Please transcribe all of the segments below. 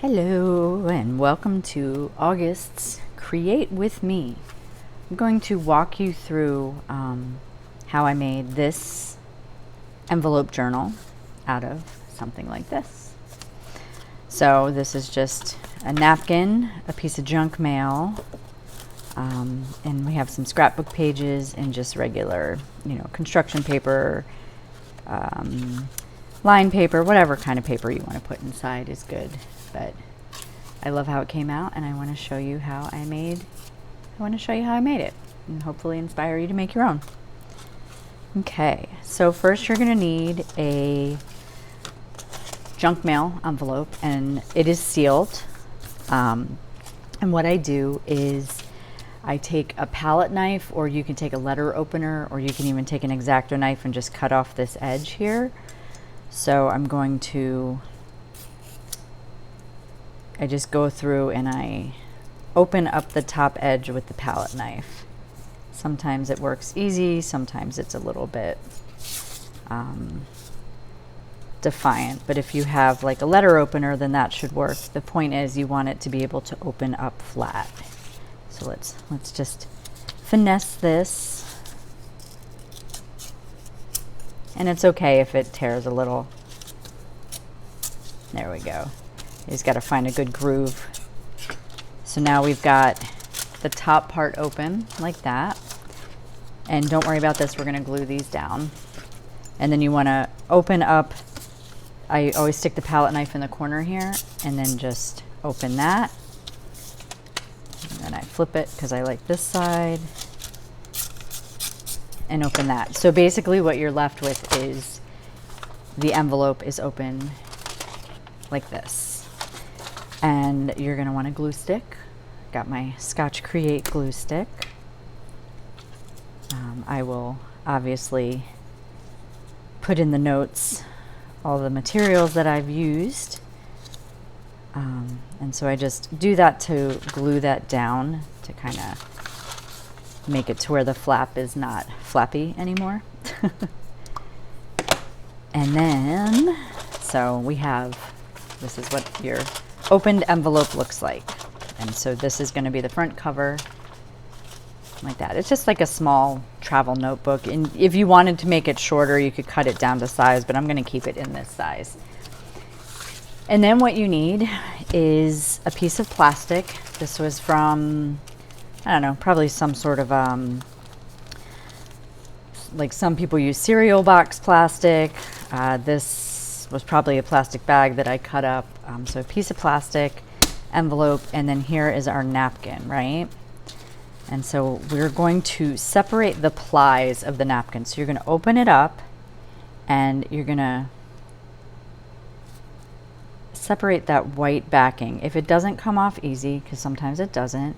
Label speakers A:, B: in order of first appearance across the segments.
A: Hello and welcome to August's Create With Me. I'm going to walk you through how I made this envelope journal out of something like this. So this is just a napkin, a piece of junk mail, and we have some scrapbook pages and just regular, construction paper, line paper, whatever kind of paper you want to put inside is good. But I love how it came out, and I want to show you how I made it and hopefully inspire you to make your own. Okay, so first you're going to need a junk mail envelope, and it is sealed. And what I do is I take a palette knife, or you can take a letter opener, or you can even take an X-Acto knife and just cut off this edge here. So I just go through and I open up the top edge with the palette knife. Sometimes it works easy, sometimes it's a little bit defiant, but if you have like a letter opener, then that should work. The point is you want it to be able to open up flat. So let's just finesse this. And it's okay if it tears a little. There we go. You just got to find a good groove. So now we've got the top part open like that. And don't worry about this, we're going to glue these down. And then you want to open up, I always stick the palette knife in the corner here, and then just open that. And then I flip it because I like this side. And open that. So basically what you're left with is the envelope is open like this. And you're going to want a glue stick. Got my Scotch Create glue stick. I will obviously put in the notes all the materials that I've used. And so I just do that to glue that down to kind of make it to where the flap is not flappy anymore. And then, so this is what your opened envelope looks like. And so this is going to be the front cover, like that. It's just like a small travel notebook. And if you wanted to make it shorter, you could cut it down to size, but I'm going to keep it in this size. And then what you need is a piece of plastic. This was from, I don't know, probably some sort of, like some people use cereal box plastic. This was probably a plastic bag that I cut up. So a piece of plastic, envelope, and then here is our napkin, right? And so we're going to separate the plies of the napkin. So you're going to open it up and you're going to separate that white backing. If it doesn't come off easy, because sometimes it doesn't,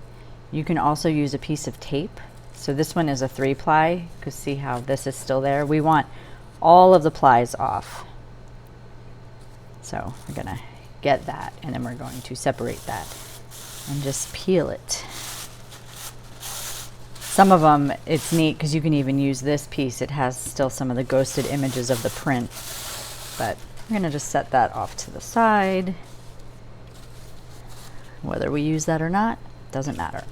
A: you can also use a piece of tape. So this one is a 3-ply, because see how this is still there? We want all of the plies off. So we're going to get that, and then we're going to separate that and just peel it. Some of them, it's neat because you can even use this piece. It has still some of the ghosted images of the print, but I'm going to just set that off to the side. Whether we use that or not, doesn't matter.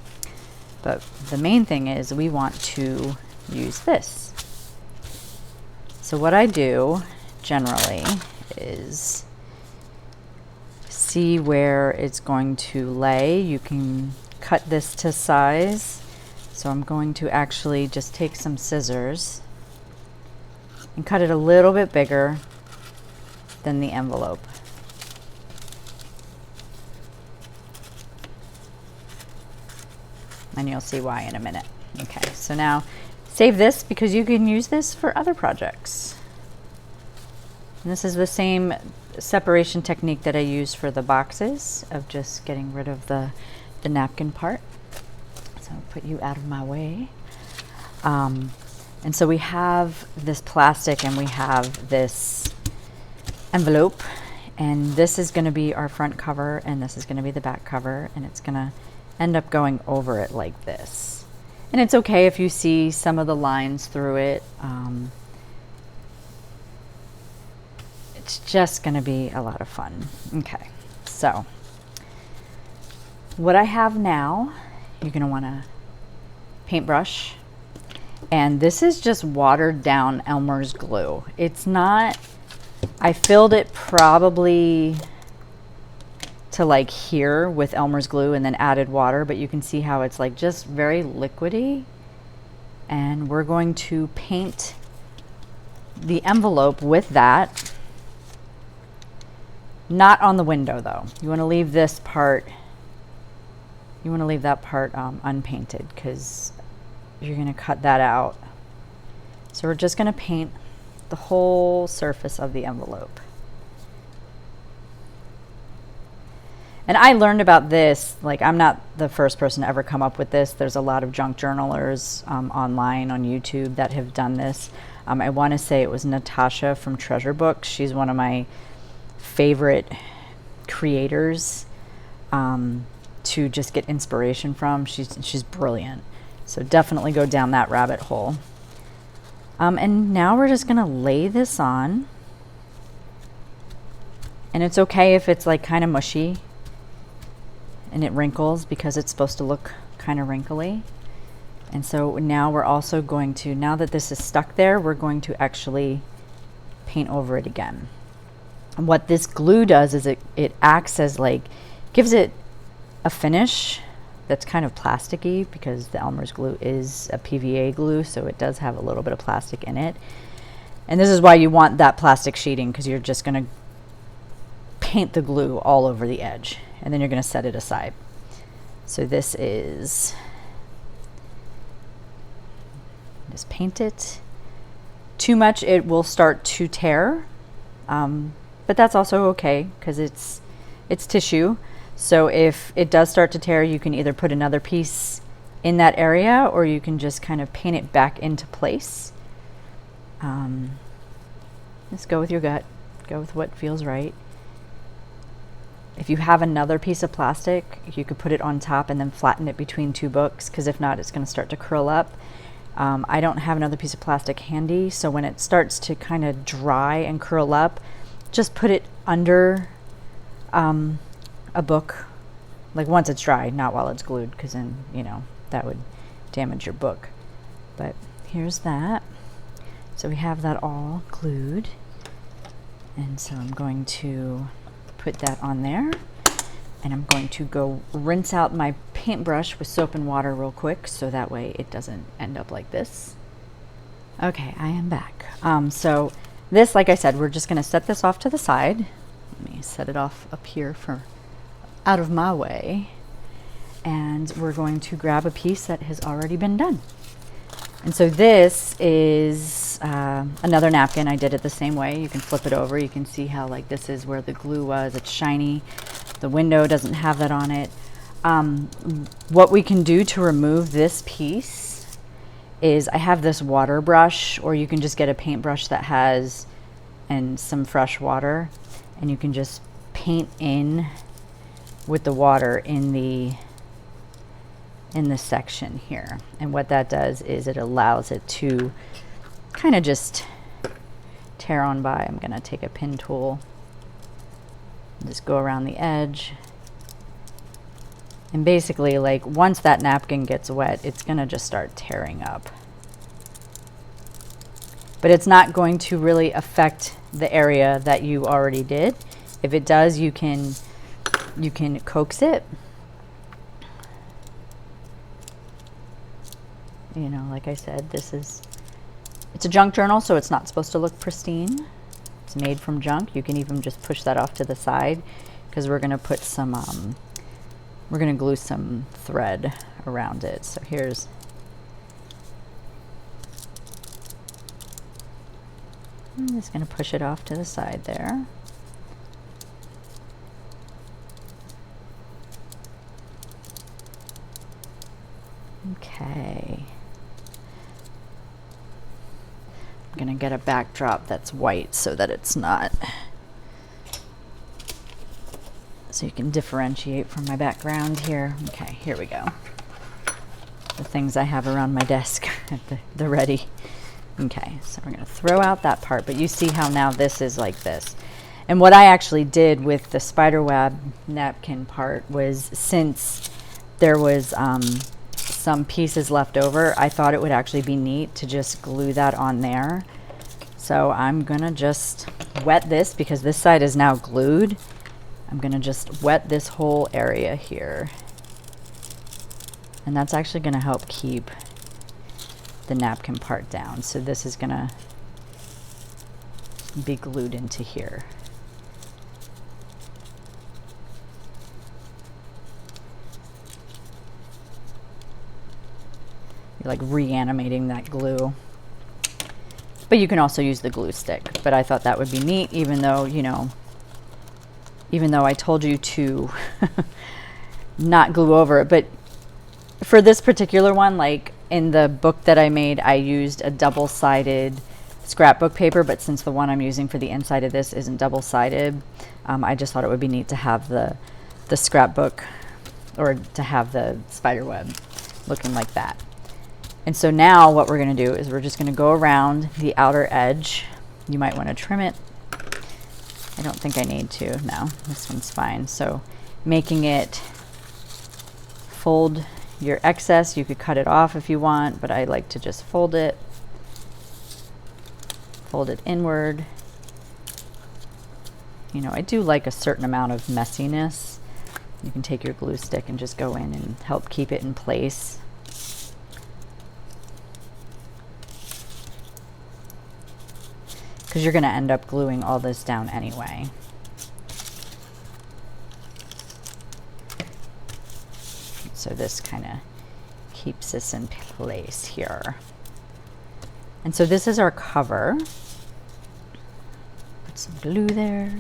A: But the main thing is we want to use this. So what I do generally is see where it's going to lay. You can cut this to size. So I'm going to actually just take some scissors and cut it a little bit bigger than the envelope. And you'll see why in a minute. Okay, so now save this because you can use this for other projects. And this is the same separation technique that I use for the boxes of just getting rid of the napkin part. So I'll put you out of my way. And so we have this plastic and we have this envelope, and this is going to be our front cover and this is going to be the back cover, and it's going to end up going over it like this. And it's okay if you see some of the lines through it. It's just going to be a lot of fun. Okay, so what I have now, you're going to want a paintbrush. And this is just watered down Elmer's glue. It's not, I filled it probably to like here with Elmer's glue and then added water, but you can see how it's like just very liquidy. And we're going to paint the envelope with that. Not on the window though. You want to leave this part, you want to leave that part unpainted because you're going to cut that out. So we're just going to paint the whole surface of the envelope. And I learned about this, like I'm not the first person to ever come up with this. There's a lot of junk journalers online on YouTube that have done this. I want to say it was Natasha from Treasure Books. She's one of my favorite creators to just get inspiration from. She's brilliant. So definitely go down that rabbit hole. And now we're just going to lay this on. And it's okay if it's like kind of mushy and it wrinkles because it's supposed to look kind of wrinkly. And so now we're also going to, now that this is stuck there, we're going to actually paint over it again. And what this glue does is it acts as like, gives it a finish that's kind of plasticky because the Elmer's glue is a PVA glue, so it does have a little bit of plastic in it. And this is why you want that plastic sheeting, because you're just going to paint the glue all over the edge and then you're going to set it aside. So this is, just paint it. Too much, it will start to tear, but that's also okay because it's tissue. So if it does start to tear, you can either put another piece in that area or you can just kind of paint it back into place. Just go with your gut, go with what feels right. If you have another piece of plastic, you could put it on top and then flatten it between two books, because if not, it's going to start to curl up. I don't have another piece of plastic handy, so when it starts to kind of dry and curl up, just put it under a book, like once it's dry, not while it's glued, because then, you know, that would damage your book. But here's that. So we have that all glued. And so I'm going to put that on there. And I'm going to go rinse out my paintbrush with soap and water real quick so that way it doesn't end up like this. Okay, I am back. So this, like I said, we're just going to set this off to the side. Let me set it off up here for out of my way. And we're going to grab a piece that has already been done. And so this is another napkin. I did it the same way. You can flip it over. You can see how like this is where the glue was. It's shiny. The window doesn't have that on it. What we can do to remove this piece is I have this water brush, or you can just get a paintbrush that has and some fresh water, and you can just paint in with the water in this section here. And what that does is it allows it to kind of just tear on by. I'm gonna take a pin tool and just go around the edge. And basically, like, once that napkin gets wet, it's gonna just start tearing up. But it's not going to really affect the area that you already did. If it does, you can coax it. You know, like I said, it's a junk journal, so it's not supposed to look pristine. It's made from junk. You can even just push that off to the side because we're gonna put some, we're gonna glue some thread around it. So here's, I'm just gonna push it off to the side there. Okay. I'm gonna get a backdrop that's white so that it's not, so you can differentiate from my background here. Okay, here we go. The things I have around my desk at the ready. Okay, so we're gonna throw out that part, but you see how now this is like this. And what I actually did with the spiderweb napkin part was, since there was some pieces left over, I thought it would actually be neat to just glue that on there. So I'm gonna just wet this because this side is now glued. I'm gonna just wet this whole area here. And that's actually gonna help keep the napkin part down. So this is gonna be glued into here. You're like reanimating that glue. But you can also use the glue stick. But I thought that would be neat, even though, you know, even though I told you to not glue over it. But for this particular one, like in the book that I made, I used a double-sided scrapbook paper, but since the one I'm using for the inside of this isn't double-sided, I just thought it would be neat to have the scrapbook, or to have the spider web looking like that. And so now what we're going to do is we're just going to go around the outer edge. You might want to trim it. I don't think I need to. No, this one's fine. So making it fold your excess. You could cut it off if you want, but I like to just fold it. Fold it inward. You know, I do like a certain amount of messiness. You can take your glue stick and just go in and help keep it in place. Because you're going to end up gluing all this down anyway. So this kind of keeps this in place here. And so this is our cover. Put some glue there.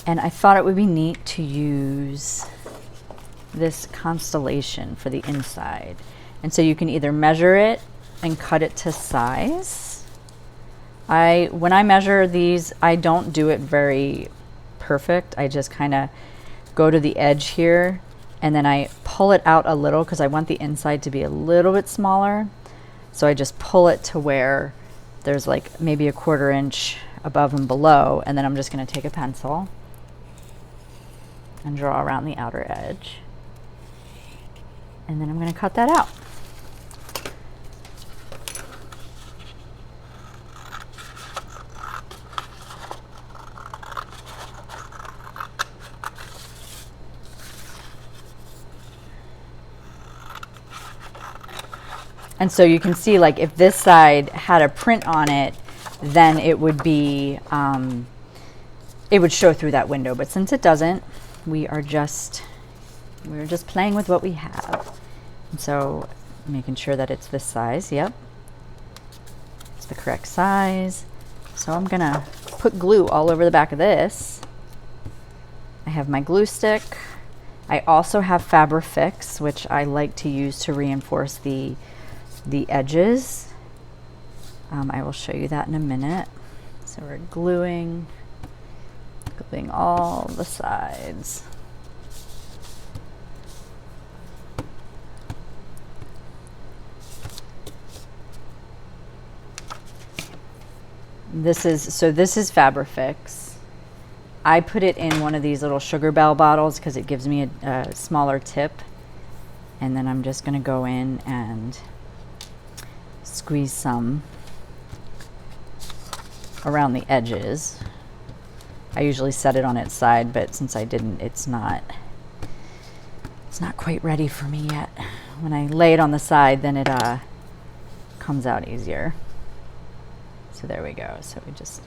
A: And I thought it would be neat to use this constellation for the inside. And so you can either measure it and cut it to size. When I measure these, I don't do it very perfect. I just kind of go to the edge here and then I pull it out a little because I want the inside to be a little bit smaller. So I just pull it to where there's like maybe a 1/4 inch above and below, and then I'm just going to take a pencil and draw around the outer edge. And then I'm going to cut that out. And so you can see, like, if this side had a print on it, then it would be, it would show through that window. But since it doesn't, we're just playing with what we have. And so making sure that it's this size. Yep, it's the correct size. So I'm gonna put glue all over the back of this. I have my glue stick. I also have Fabrifix, which I like to use to reinforce the edges. I will show you that in a minute. So we're gluing all the sides. This is Fabrifix. I put it in one of these little Sugar Bell bottles because it gives me a smaller tip. And then I'm just going to go in and squeeze some around the edges. I usually set it on its side, but since I didn't, it's not quite ready for me yet. When I lay it on the side, then it comes out easier. So there we go. So we just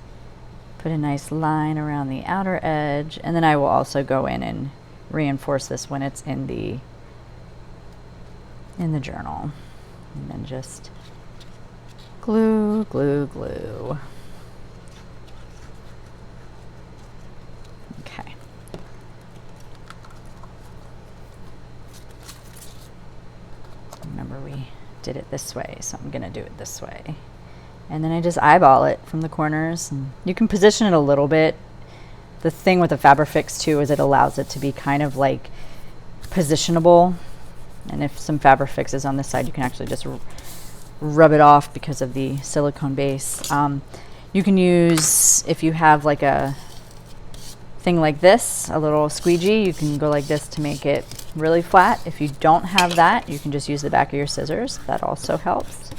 A: put a nice line around the outer edge, and then I will also go in and reinforce this when it's in the journal. And then just glue, glue, glue. Okay. Remember, we did it this way, so I'm gonna do it this way. And then I just eyeball it from the corners. And you can position it a little bit. The thing with the Fabrifix too is it allows it to be kind of like positionable. And if some Fabrifix is on this side, you can actually just rub it off because of the silicone base. You can use, if you have like a thing like this, a little squeegee, you can go like this to make it really flat. If you don't have that, you can just use the back of your scissors. That also helps.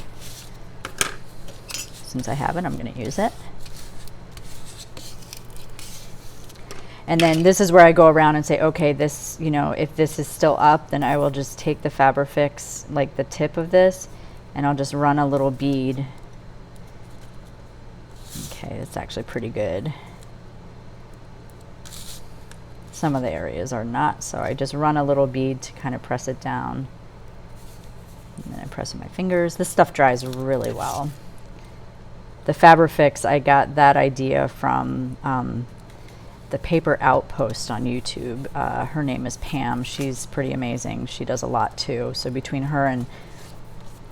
A: Since I have it, I'm going to use it. And then this is where I go around and say, okay, this, you know, if this is still up, then I will just take the Fabrifix, like the tip of this, and I'll just run a little bead. Okay, it's actually pretty good. Some of the areas are not, so I just run a little bead to kind of press it down. And then I press with my fingers. This stuff dries really well. The Fabrifix, I got that idea from the Paper Outpost on YouTube. Her name is Pam. She's pretty amazing. She does a lot too. So between her and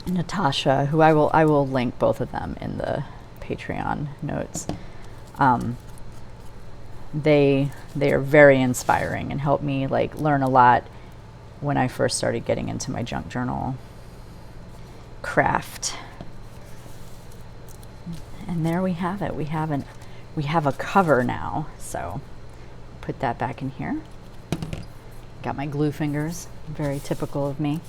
A: Natasha, who I will link both of them in the Patreon notes. They are very inspiring and helped me like learn a lot when I first started getting into my junk journal craft. And there we have it. We have a cover now. So put that back in here. Got my glue fingers, very typical of me.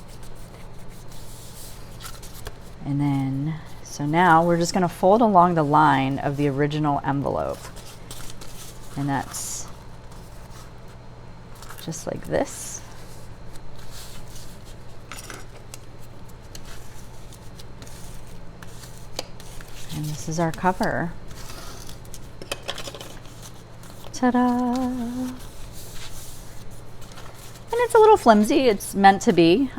A: And then, so now we're just going to fold along the line of the original envelope. And that's just like this. And this is our cover. Ta-da! And it's a little flimsy. It's meant to be.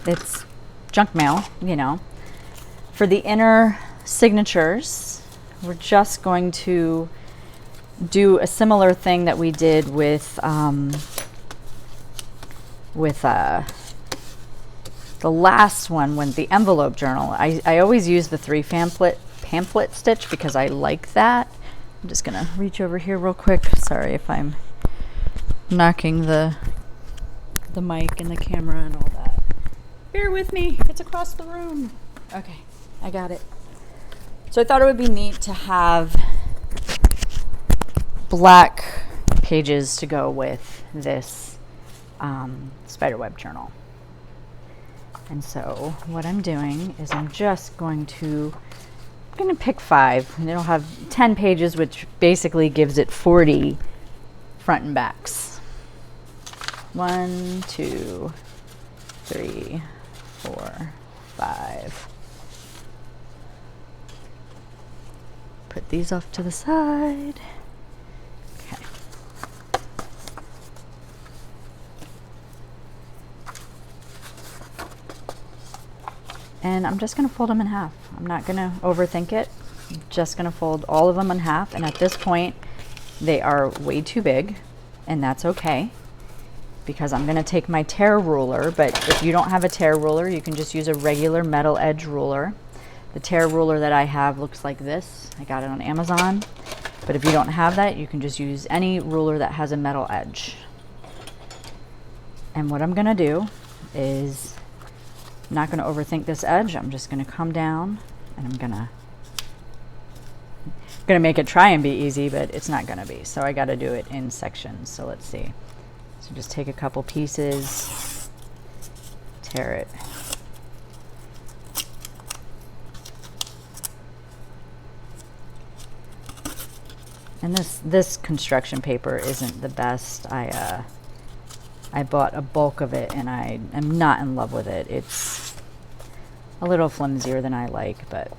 A: It's junk mail, you know. For the inner signatures, we're just going to do a similar thing that we did with the last one, when the envelope journal. I always use the 3 pamphlet stitch because I like that. I'm just gonna reach over here real quick. Sorry if I'm knocking the mic and the camera and all that. Bear with me, it's across the room. Okay, I got it. So I thought it would be neat to have black pages to go with this spiderweb journal. And so what I'm doing is I'm just going to pick 5, and it'll have 10 pages, which basically gives it 40 front and backs. 1, 2, 3, 4, 5. Put these off to the side. Okay. And I'm just going to fold them in half. I'm not going to overthink it. I'm just going to fold all of them in half. And at this point, they are way too big, and that's okay, because I'm going to take my tear ruler. But if you don't have a tear ruler, you can just use a regular metal edge ruler. The tear ruler that I have looks like this. I got it on Amazon. But if you don't have that, you can just use any ruler that has a metal edge. And what I'm going to do is, I'm not going to overthink this edge. I'm just going to come down, and I'm going to make it try and be easy, but it's not going to be. So I got to do it in sections. So let's see. So just take a couple pieces, tear it. And this construction paper isn't the best. I bought a bulk of it, and I am not in love with it. It's a little flimsier than I like, but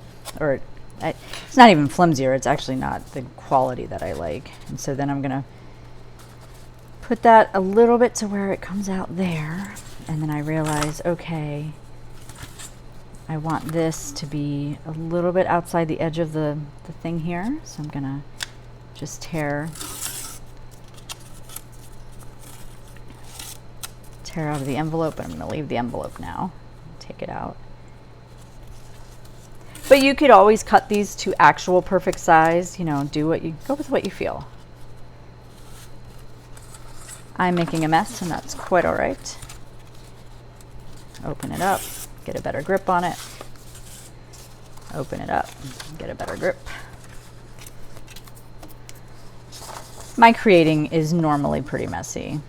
A: it's not even flimsier. It's actually not the quality that I like. And so then I'm gonna put that a little bit to where it comes out there, and then I realize, okay, I want this to be a little bit outside the edge of the thing here. So I'm gonna just tear out of the envelope, but I'm going to leave the envelope now. Take it out. But you could always cut these to actual perfect size. You know, go with what you feel. I'm making a mess, and that's quite all right. Open it up, get a better grip on it. Open it up, get a better grip. My creating is normally pretty messy.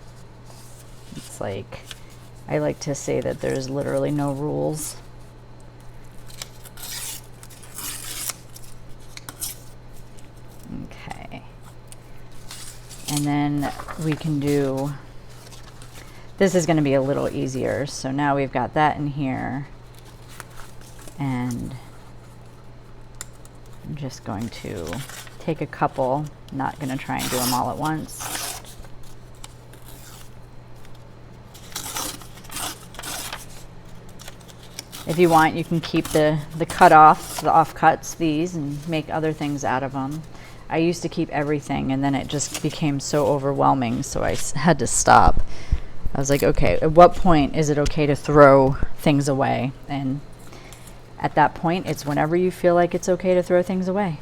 A: It's like, I like to say that there's literally no rules. Okay. And then we can do, this is going to be a little easier. So now we've got that in here. And I'm just going to take a couple, not going to try and do them all at once. If you want, you can keep the cut-offs, the offcuts, these, and make other things out of them. I used to keep everything, and then it just became so overwhelming, so I had to stop. I was like, okay, at what point is it okay to throw things away? And at that point, it's whenever you feel like it's okay to throw things away.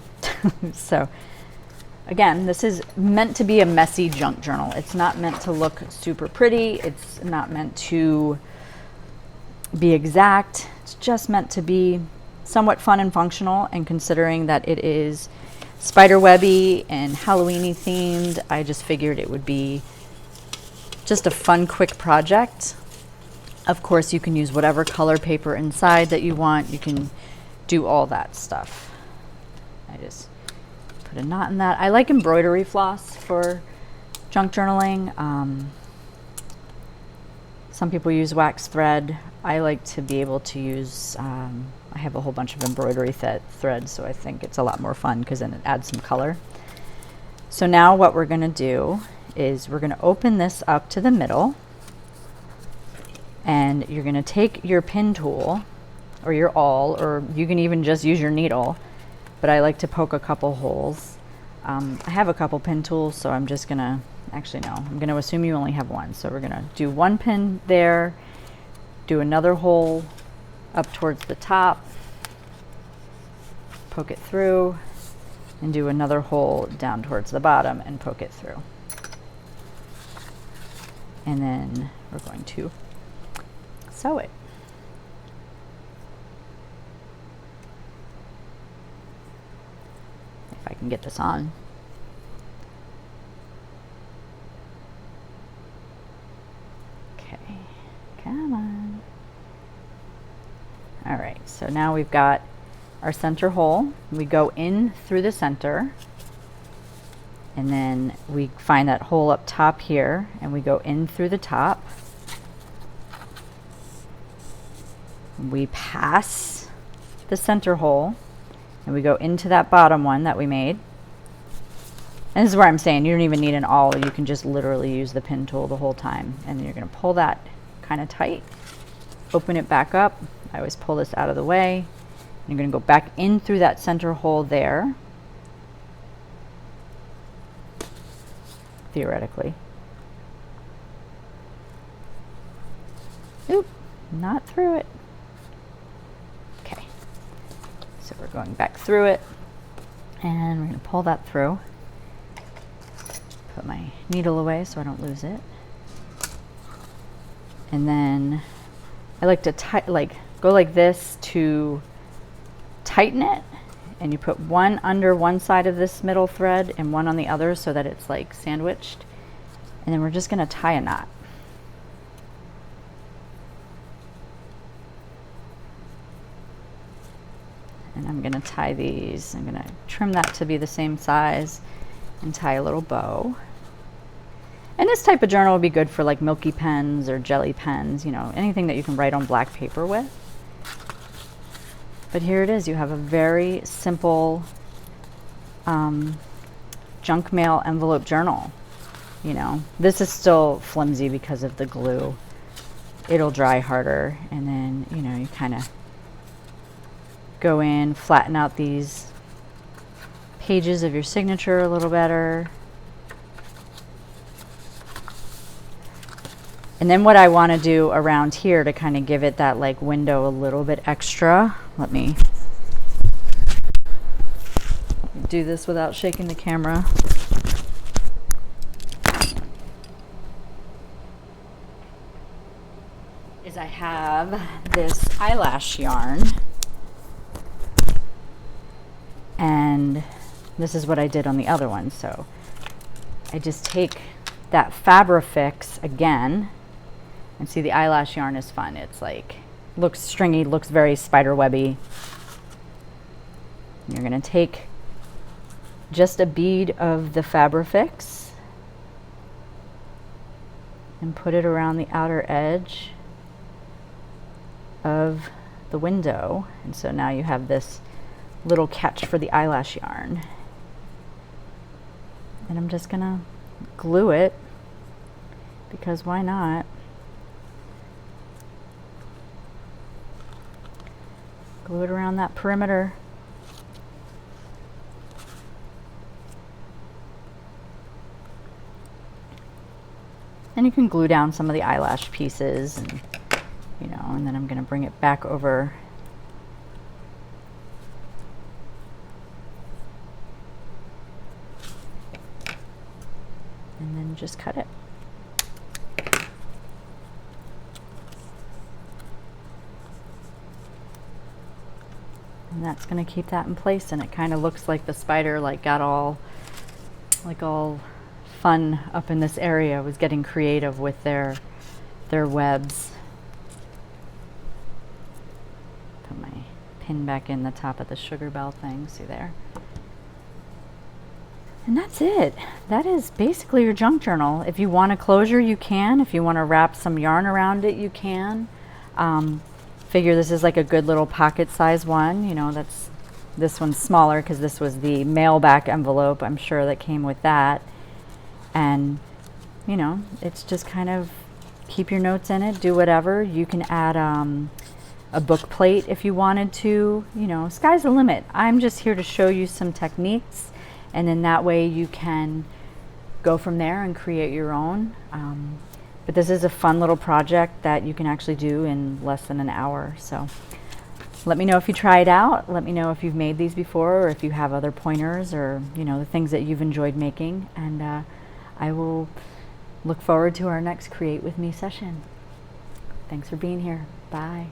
A: So again, this is meant to be a messy junk journal. It's not meant to look super pretty. It's not meant to be exact. It's just meant to be somewhat fun and functional, and considering that it is spiderwebby and Halloween-y themed, I just figured it would be just a fun, quick project. Of course, you can use whatever color paper inside that you want. You can do all that stuff. I just put a knot in that. I like embroidery floss for junk journaling. Some people use wax thread. I like to be able to use, I have a whole bunch of embroidery thread, so I think it's a lot more fun because then it adds some color. So now what we're going to do is we're going to open this up to the middle, and you're going to take your pin tool or your awl, or you can even just use your needle, but I like to poke a couple holes. I have a couple pin tools, so I'm just going to, actually no, I'm going to assume you only have one. So we're going to do one pin there, do another hole up towards the top, poke it through, and do another hole down towards the bottom and poke it through. And then we're going to sew it. If I can get this on. Okay, come on. All right, so now we've got our center hole. We go in through the center, and then we find that hole up top here, and we go in through the top. We pass the center hole, and we go into that bottom one that we made. And this is where I'm saying you don't even need an awl. You can just literally use the pin tool the whole time. And then you're going to pull that kind of tight, open it back up. I always pull this out of the way. You're going to go back in through that center hole there, theoretically. Oop, not through it. Okay, so we're going back through it, and we're going to pull that through. Put my needle away so I don't lose it. And then I like to go like this to tighten it, and you put one under one side of this middle thread and one on the other so that it's like sandwiched. And then we're just going to tie a knot. And I'm going to tie these. I'm going to trim that to be the same size and tie a little bow. And this type of journal would be good for like milky pens or jelly pens, you know, anything that you can write on black paper with. But here it is. You have a very simple junk mail envelope journal. You know, this is still flimsy because of the glue. It'll dry harder, and then, you know, you kind of go in, flatten out these pages of your signature a little better. And then what I want to do around here to kind of give it that like window a little bit extra, let me do this without shaking the camera. Is I have this eyelash yarn, and this is what I did on the other one. So I just take that Fabrifix again, and see the eyelash yarn is fun. It's like, looks stringy, looks very spider webby. You're gonna take just a bead of the Fabrifix and put it around the outer edge of the window. And so now you have this little catch for the eyelash yarn. And I'm just gonna glue it, because why not? Glue it around that perimeter. And you can glue down some of the eyelash pieces, and and then I'm going to bring it back over and then just cut it. And that's going to keep that in place, and it kind of looks like the spider got all fun up in this area, was getting creative with their webs. Put my pin back in the top of the sugar bell thing, see there? And that's it. That is basically your junk journal. If you want a closure, you can. If you want to wrap some yarn around it, you can. Figure this is like a good little pocket size one. This one's smaller because this was the mailback envelope, I'm sure, that came with that. And it's just kind of keep your notes in it, do whatever. You can add a book plate if you wanted to. Sky's the limit. I'm just here to show you some techniques, and in that way you can go from there and create your own. But this is a fun little project that you can actually do in less than an hour. So let me know if you try it out. Let me know if you've made these before, or if you have other pointers, or the things that you've enjoyed making. And I will look forward to our next Create With Me session. Thanks for being here. Bye.